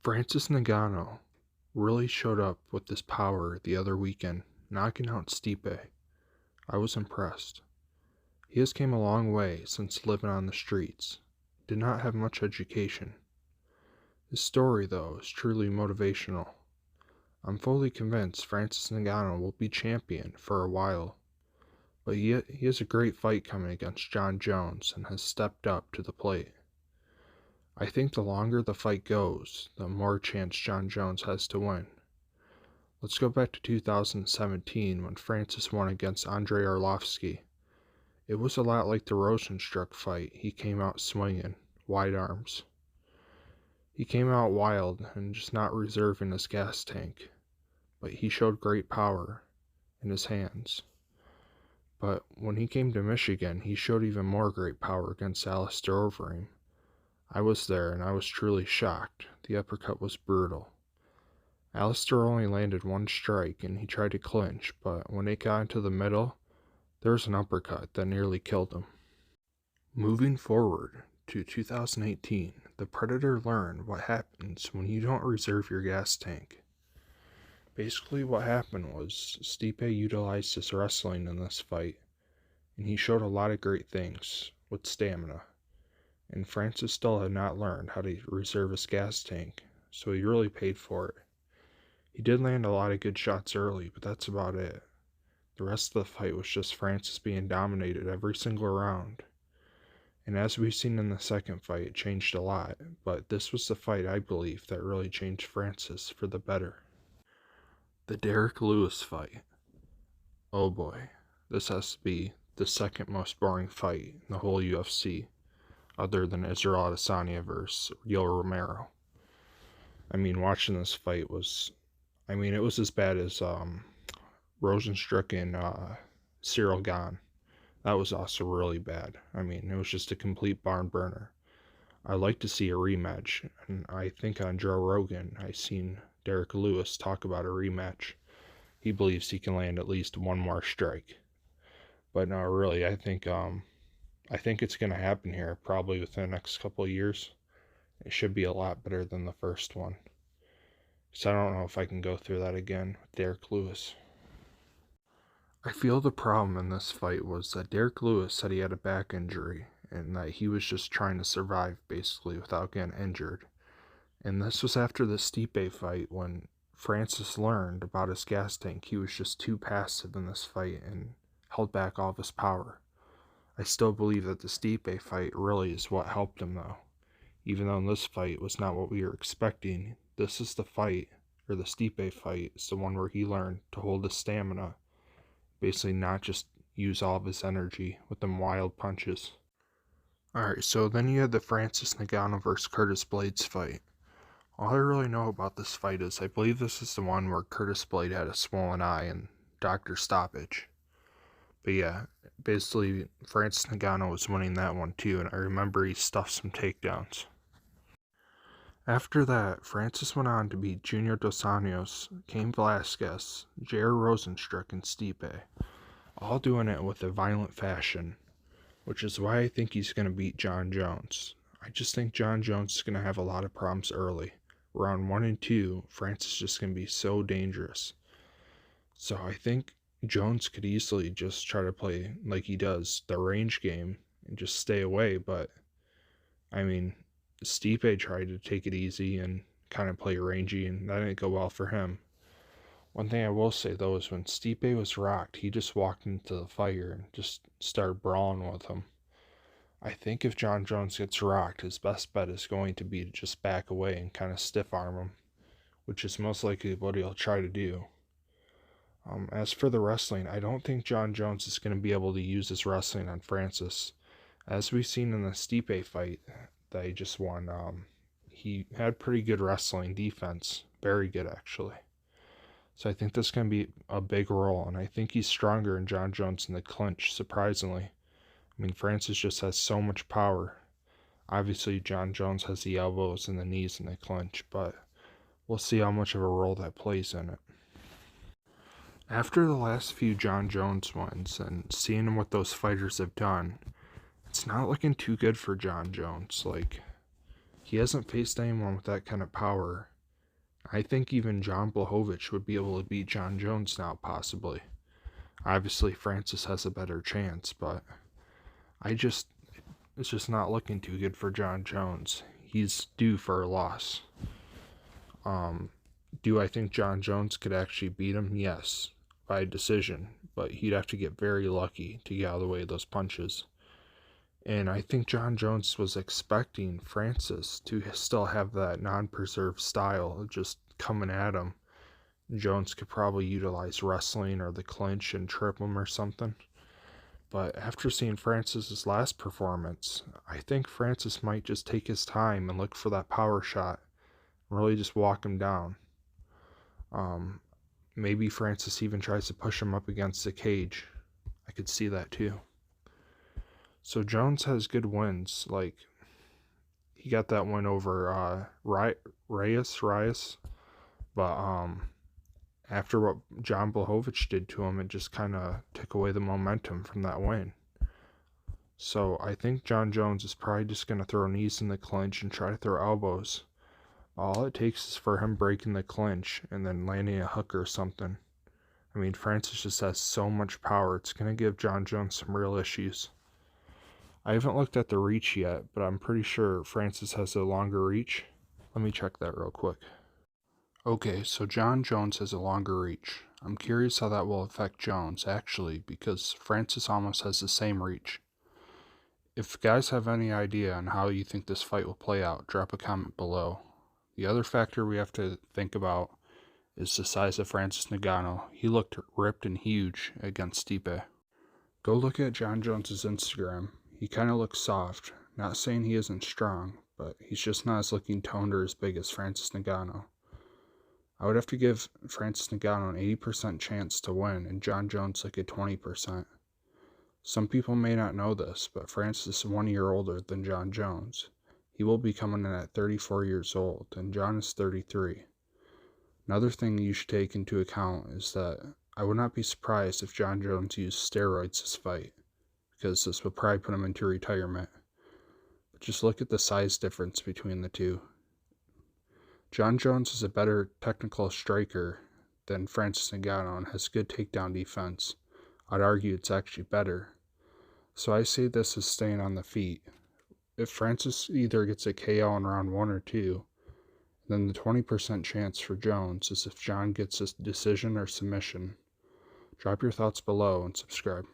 Francis Ngannou really showed up with this power the other weekend, knocking out Stipe. I was impressed. He has came a long way since living on the streets. Did not have much education. His story, though, is truly motivational. I'm fully convinced Francis Ngannou will be champion for a while, but he has a great fight coming against Jon Jones and has stepped up to the plate. I think the longer the fight goes, the more chance Jon Jones has to win. Let's go back to 2017 when Francis won against Andrei Arlovski. It was a lot like the Rosenstruck fight. He came out swinging, wide arms. He came out wild and just not reserving his gas tank, but he showed great power in his hands. But when he came to Michigan, he showed even more great power against Alistair Overeem. I was there and I was truly shocked. The uppercut was brutal. Alistair only landed one strike and he tried to clinch, but when it got into the middle, there was an uppercut that nearly killed him. Moving forward to 2018, the Predator learned what happens when you don't reserve your gas tank. Basically what happened was Stipe utilized his wrestling in this fight, and he showed a lot of great things with stamina. And Francis still had not learned how to reserve his gas tank, so he really paid for it. He did land a lot of good shots early, but that's about it. The rest of the fight was just Francis being dominated every single round. And as we've seen in the second fight, it changed a lot, but this was the fight, I believe, that really changed Francis for the better. The Derrick Lewis fight. Oh boy, this has to be the second most boring fight in the whole UFC, other than Israel Adesanya versus Yoel Romero. I mean, watching this fight was, it was as bad as Rosenstruck and Cyril Gane. That was also really bad. It was just a complete barn burner. I'd like to see a rematch, and I think on Joe Rogan, I seen Derrick Lewis talk about a rematch. He believes he can land at least one more strike. But no, really, I think it's going to happen here probably within the next couple of years. It should be a lot better than the first one. So I don't know if I can go through that again with Derrick Lewis. I feel the problem in this fight was that Derrick Lewis said he had a back injury and that he was just trying to survive basically without getting injured. And this was after the Stipe fight when Francis learned about his gas tank. He was just too passive in this fight and held back all of his power. I still believe that the Stipe fight really is what helped him though. Even though this fight was not what we were expecting, this is the fight, or the Stipe fight, is the one where he learned to hold his stamina. Basically not just use all of his energy with them wild punches. Alright, so then you had the Francis Ngannou versus Curtis Blades fight. All I really know about this fight is I believe this is the one where Curtis Blade had a swollen eye and doctor stoppage. But yeah, basically Francis Ngannou was winning that one too, and I remember he stuffed some takedowns. After that, Francis went on to beat Junior Dos Anjos, Cain Velasquez, Jair Rosenstruck, and Stipe, all doing it with a violent fashion, which is why I think he's going to beat Jon Jones. I just think Jon Jones is going to have a lot of problems early. Round 1 and 2, Francis is just going to be so dangerous. So I think Jones could easily just try to play like he does, the range game, and just stay away, but Stipe tried to take it easy and kind of play rangy, and that didn't go well for him. One thing I will say, though, is when Stipe was rocked, he just walked into the fire and just started brawling with him. I think if Jon Jones gets rocked, his best bet is going to be to just back away and kind of stiff arm him, which is most likely what he'll try to do. As for the wrestling, I don't think Jon Jones is going to be able to use his wrestling on Francis. As we've seen in the Stipe fight that he just won, he had pretty good wrestling defense. Very good, actually. So I think this is going to be a big role, and I think he's stronger than Jon Jones in the clinch, surprisingly. Francis just has so much power. Obviously, Jon Jones has the elbows and the knees in the clinch, but we'll see how much of a role that plays in it. After the last few Jon Jones wins and seeing what those fighters have done, it's not looking too good for Jon Jones. He hasn't faced anyone with that kind of power I think even Jon Blachowicz would be able to beat Jon Jones now, possibly. Obviously, Francis has a better chance, but it's just not looking too good for Jon Jones. He's due for a loss. Do I think Jon Jones could actually beat him? Yes, by decision, but he'd have to get very lucky to get out of the way of those punches. And I think Jon Jones was expecting Francis to still have that non-preserved style of just coming at him. Jones could probably utilize wrestling or the clinch and trip him or something. But after seeing Francis's last performance, I think Francis might just take his time and look for that power shot and really just walk him down. Maybe Francis even tries to push him up against the cage. I could see that too. So Jones has good wins. Like, he got that win over Reyes. But after what Jon Blachowicz did to him, it just kind of took away the momentum from that win. So I think Jon Jones is probably just going to throw knees in the clinch and try to throw elbows. All it takes is for him breaking the clinch and then landing a hook or something. I mean, Francis just has so much power. It's going to give Jon Jones some real issues. I haven't looked at the reach yet, but I'm pretty sure Francis has a longer reach. Let me check that real quick. Okay, so Jon Jones has a longer reach. I'm curious how that will affect Jones, actually, because Francis almost has the same reach. If guys have any idea on how you think this fight will play out, drop a comment below. The other factor we have to think about is the size of Francis Ngannou. He looked ripped and huge against Stipe. Go look at Jon Jones' Instagram. He kind of looks soft. Not saying he isn't strong, but he's just not as looking toned or as big as Francis Ngannou. I would have to give Francis Ngannou an 80% chance to win and Jon Jones like a 20%. Some people may not know this, but Francis is 1 year older than Jon Jones. He will be coming in at 34 years old, and Jon is 33. Another thing you should take into account is that I would not be surprised if Jon Jones used steroids this fight, because this would probably put him into retirement. But just look at the size difference between the two. Jon Jones is a better technical striker than Francis Ngannou and has good takedown defense. I'd argue it's actually better. So I say this is staying on the feet. If Francis either gets a KO in round 1 or 2, then the 20% chance for Jones is if Jon gets a decision or submission. Drop your thoughts below and subscribe.